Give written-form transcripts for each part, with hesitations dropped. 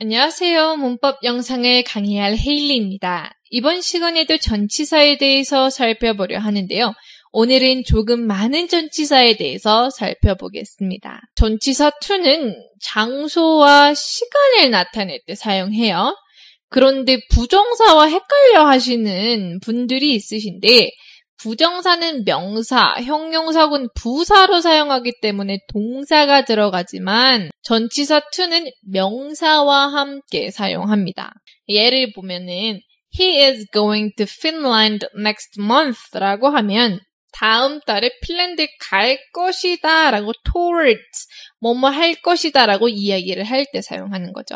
안녕하세요. 문법 영상을 강의할 헤일리입니다. 이번 시간에도 전치사에 대해서 살펴보려 하는데요. 오늘은 조금 많은 전치사에 대해서 살펴보겠습니다. 전치사 to는 장소와 시간을 나타낼 때 사용해요. 그런데 부정사와 헷갈려 하시는 분들이 있으신데 부정사는 명사, 형용사군 부사로 사용하기 때문에 동사가 들어가지만 전치사 to는 명사와 함께 사용합니다. 예를 보면은 He is going to Finland next month 라고 하면 다음 달에 핀란드에 갈 것이다 라고 towards, 뭐뭐 할 것이다 라고 이야기를 할 때 사용하는 거죠.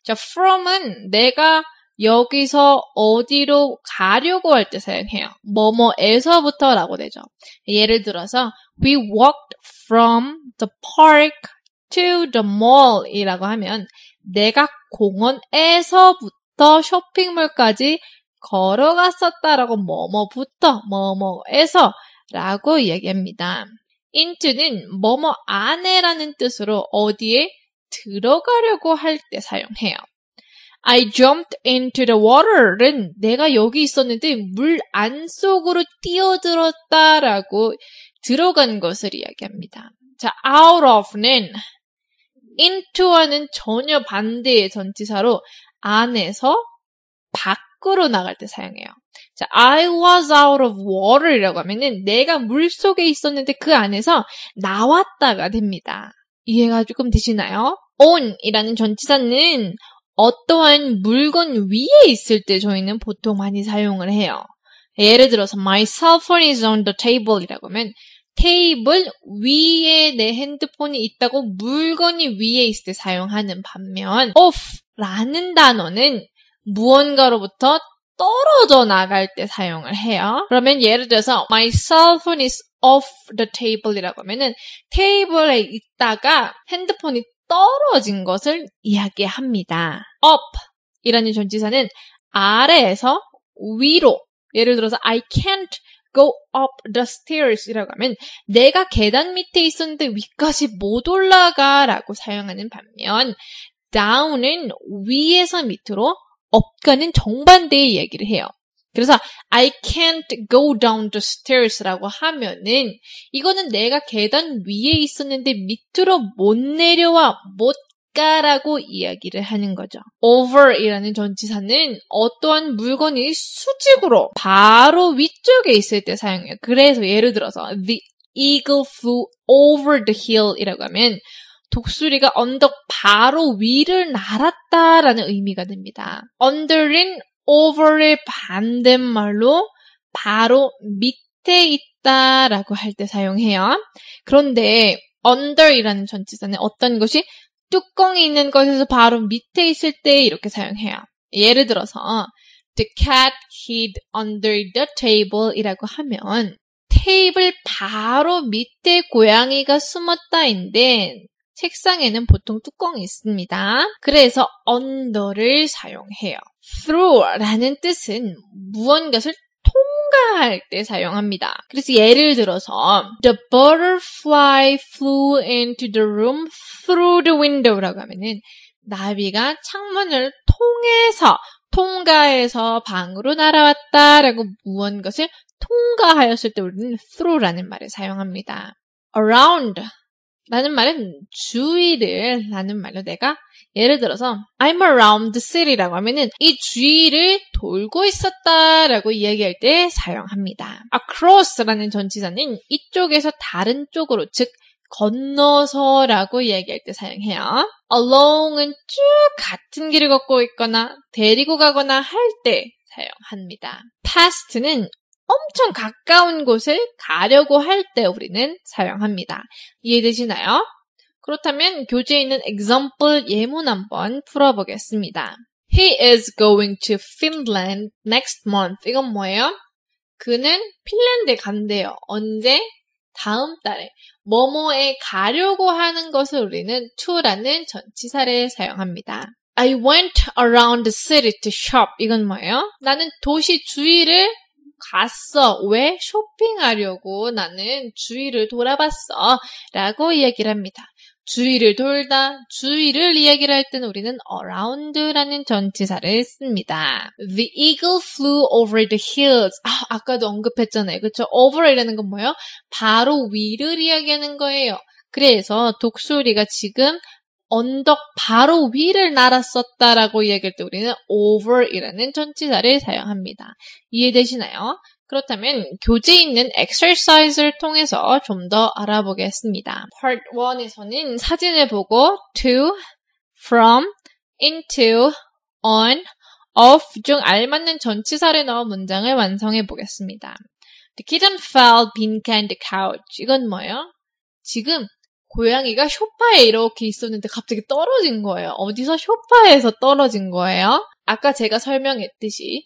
자, from은 내가 여기서 어디로 가려고 할 때 사용해요. 뭐뭐에서부터 라고 되죠. 예를 들어서 We walked from the park to the mall 이라고 하면 내가 공원에서부터 쇼핑몰까지 걸어갔었다라고 뭐뭐부터 뭐뭐에서 라고 이야기합니다. into는 뭐뭐 안에라는 뜻으로 어디에 들어가려고 할 때 사용해요. I jumped into the water는 내가 여기 있었는데 물 안속으로 뛰어들었다라고 들어간 것을 이야기합니다. 자, out of는 into와는 전혀 반대의 전치사로 안에서 밖으로 나갈 때 사용해요. 자, I was out of water이라고 하면은 내가 물 속에 있었는데 그 안에서 나왔다가 됩니다. 이해가 조금 되시나요? on이라는 전치사는 어떠한 물건 위에 있을 때 저희는 보통 많이 사용을 해요. 예를 들어서 My cell phone is on the table 이라고 하면 테이블 위에 내 핸드폰이 있다고 물건이 위에 있을 때 사용하는 반면 off라는 단어는 무언가로부터 떨어져 나갈 때 사용을 해요. 그러면 예를 들어서 My cell phone is off the table 이라고 하면은 테이블에 있다가 핸드폰이 떨어진 것을 이야기합니다. up 이라는 전치사는 아래에서 위로, 예를 들어서 I can't go up the stairs 이라고 하면 내가 계단 밑에 있었는데 위까지 못 올라가 라고 사용하는 반면 down은 위에서 밑으로, up과는 정반대의 이야기를 해요. 그래서 I can't go down the stairs라고 하면은 이거는 내가 계단 위에 있었는데 밑으로 못 내려와, 못 가라고 이야기를 하는 거죠. over이라는 전치사는 어떠한 물건이 수직으로 바로 위쪽에 있을 때 사용해요. 그래서 예를 들어서 The eagle flew over the hill이라고 하면 독수리가 언덕 바로 위를 날았다라는 의미가 됩니다. under는 over의 반대말로 바로 밑에 있다라고 할 때 사용해요. 그런데 under이라는 전치사는 어떤 것이 뚜껑이 있는 것에서 바로 밑에 있을 때 이렇게 사용해요. 예를 들어서 The cat hid under the table 이라고 하면 테이블 바로 밑에 고양이가 숨었다인데 책상에는 보통 뚜껑이 있습니다. 그래서 under를 사용해요. through라는 뜻은 무언가를 통과할 때 사용합니다. 그래서 예를 들어서 The butterfly flew into the room through the window라고 하면은 나비가 창문을 통과해서 방으로 날아왔다라고 무언가를 통과하였을 때 우리는 through라는 말을 사용합니다. around 라는 말은 주위를 라는 말로 내가 예를 들어서 I'm around the city라고 하면은 이 주위를 돌고 있었다라고 이야기할 때 사용합니다. across라는 전치사는 이쪽에서 다른 쪽으로, 즉 건너서라고 이야기할 때 사용해요. along은 쭉 같은 길을 걷고 있거나 데리고 가거나 할 때 사용합니다. past는 엄청 가까운 곳을 가려고 할 때 우리는 사용합니다. 이해되시나요? 그렇다면 교재에 있는 example 예문 한번 풀어보겠습니다. He is going to Finland next month. 이건 뭐예요? 그는 핀란드에 간대요. 언제? 다음 달에. 뭐뭐에 가려고 하는 것을 우리는 to라는 전치사를 사용합니다. I went around the city to shop. 이건 뭐예요? 나는 도시 주위를 갔어. 왜? 쇼핑하려고 나는 주위를 돌아봤어. 라고 이야기를 합니다. 주위를 돌다, 주위를 이야기를 할 때는 우리는 around라는 전치사를 씁니다. The eagle flew over the hills. 아까도 언급했잖아요. 그렇죠? over이라는 건 뭐예요? 바로 위를 이야기하는 거예요. 그래서 독수리가 지금 언덕 바로 위를 날았었다라고 이야기할 때 우리는 over이라는 전치사를 사용합니다. 이해되시나요? 그렇다면 교재에 있는 exercise를 통해서 좀 더 알아보겠습니다. Part 1에서는 사진을 보고 to, from, into, on, of 중 알맞는 전치사를 넣어 문장을 완성해 보겠습니다. The kitten fell behind the couch. 이건 뭐예요? 지금 고양이가 소파에 이렇게 있었는데 갑자기 떨어진 거예요. 어디서? 소파에서 떨어진 거예요. 아까 제가 설명했듯이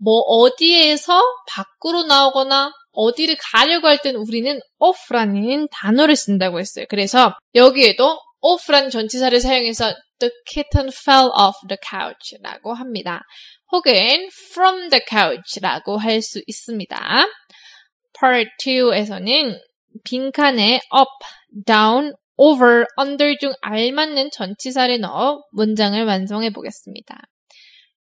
어디에서 밖으로 나오거나 어디를 가려고 할 때는 우리는 off라는 단어를 쓴다고 했어요. 그래서 여기에도 off라는 전치사를 사용해서 the kitten fell off the couch라고 합니다. 혹은 from the couch라고 할 수 있습니다. Part 2에서는 빈칸에 up, down, over, under 중 알맞는 전치사를 넣어 문장을 완성해 보겠습니다.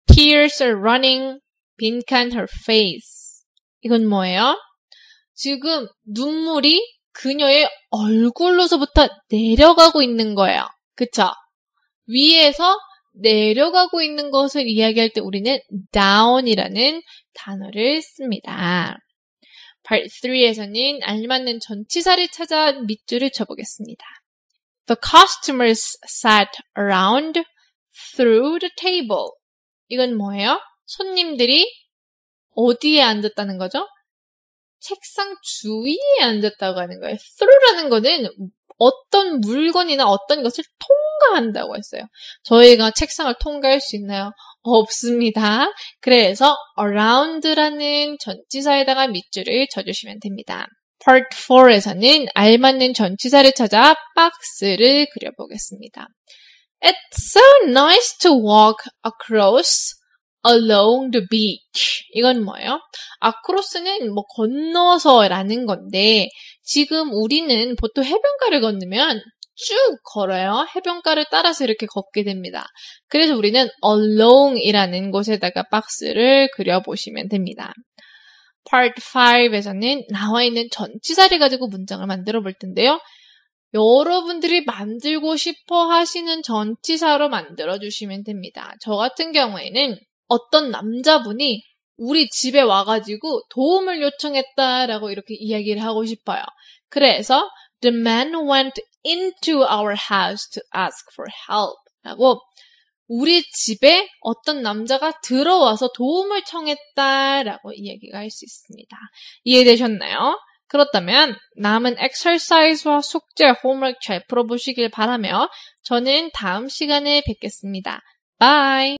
Tears are running, 빈칸 her face. 이건 뭐예요? 지금 눈물이 그녀의 얼굴로서부터 내려가고 있는 거예요. 그쵸? 위에서 내려가고 있는 것을 이야기할 때 우리는 down이라는 단어를 씁니다. Part 3에서는 알맞는 전치사를 찾아 밑줄을 쳐보겠습니다. The customers sat around through the table. 이건 뭐예요? 손님들이 어디에 앉았다는 거죠? 책상 주위에 앉았다고 하는 거예요. through라는 거는 어떤 물건이나 어떤 것을 통과한다고 했어요. 저희가 책상을 통과할 수 있나요? 없습니다. 그래서 around라는 전치사에다가 밑줄을 쳐주시면 됩니다. Part 4에서는 알맞는 전치사를 찾아 박스를 그려보겠습니다. It's so nice to walk across along the beach. 이건 뭐예요? across는 건너서라는 건데 지금 우리는 보통 해변가를 건너면 쭉 걸어요. 해변가를 따라서 이렇게 걷게 됩니다. 그래서 우리는 along이라는 곳에다가 박스를 그려보시면 됩니다. Part 5에서는 나와 있는 전치사를 가지고 문장을 만들어 볼 텐데요. 여러분들이 만들고 싶어 하시는 전치사로 만들어 주시면 됩니다. 저 같은 경우에는 어떤 남자분이 우리 집에 와가지고 도움을 요청했다라고 이렇게 이야기를 하고 싶어요. 그래서 The man went into our house to ask for help 라고 우리 집에 어떤 남자가 들어와서 도움을 청했다라고 이야기가 할 수 있습니다. 이해되셨나요? 그렇다면 남은 exercise와 숙제, homework 잘 풀어보시길 바라며 저는 다음 시간에 뵙겠습니다. Bye!